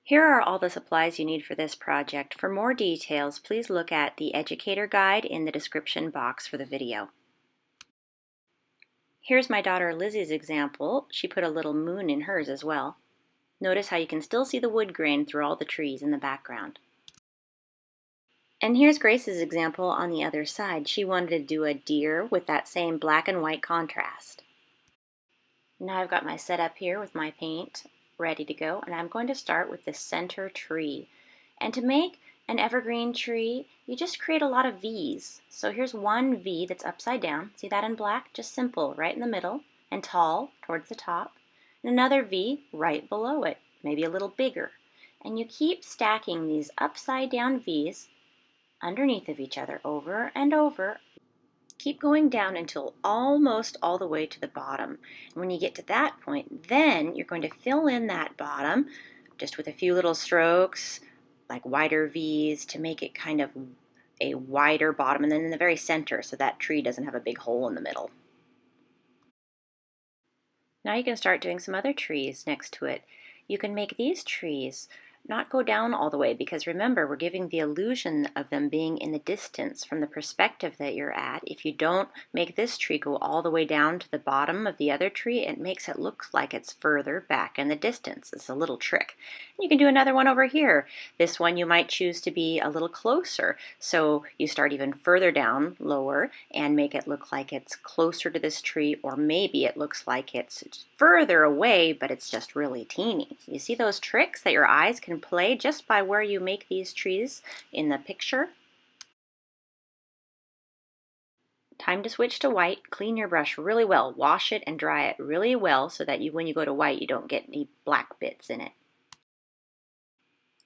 Here are all the supplies you need for this project. For more details, please look at the educator guide in the description box for the video. Here's my daughter Lizzie's example. She put a little moon in hers as well. Notice how you can still see the wood grain through all the trees in the background. And here's Grace's example on the other side. She wanted to do a deer with that same black and white contrast. Now I've got my setup here with my paint ready to go, and I'm going to start with the center tree. And to make an evergreen tree, you just create a lot of V's. So here's one V that's upside down. See that in black? Just simple, right in the middle, and tall towards the top. And another V right below it, maybe a little bigger. And you keep stacking these upside down V's underneath of each other over and over. Keep going down until almost all the way to the bottom. And when you get to that point, then you're going to fill in that bottom just with a few little strokes, like wider V's, to make it kind of a wider bottom, and then in the very center so that tree doesn't have a big hole in the middle. Now you can start doing some other trees next to it. You can make these trees not go down all the way, because remember, we're giving the illusion of them being in the distance from the perspective that you're at. If you don't make this tree go all the way down to the bottom of the other tree, it makes it look like it's further back in the distance. It's a little trick. You can do another one over here. This one you might choose to be a little closer. So you start even further down, lower, and make it look like it's closer to this tree, or maybe it looks like it's further away, but it's just really teeny. You see those tricks that your eyes can play just by where you make these trees in the picture? Time to switch to white. Clean your brush really well. Wash it and dry it really well so that when you go to white, you don't get any black bits in it.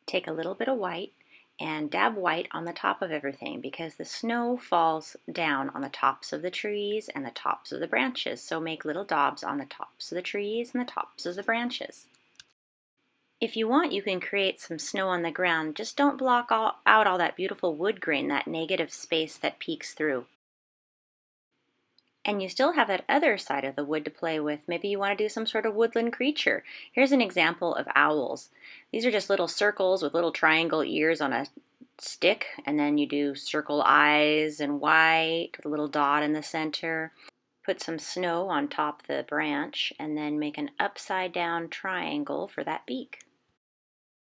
Take a little bit of white and dab white on the top of everything, because the snow falls down on the tops of the trees and the tops of the branches. So make little daubs on the tops of the trees and the tops of the branches. If you want, you can create some snow on the ground. Just don't block out all that beautiful wood grain, that negative space that peeks through. And you still have that other side of the wood to play with. Maybe you want to do some sort of woodland creature. Here's an example of owls. These are just little circles with little triangle ears on a stick, and then you do circle eyes and white with a little dot in the center. Put some snow on top of the branch, and then make an upside down triangle for that beak.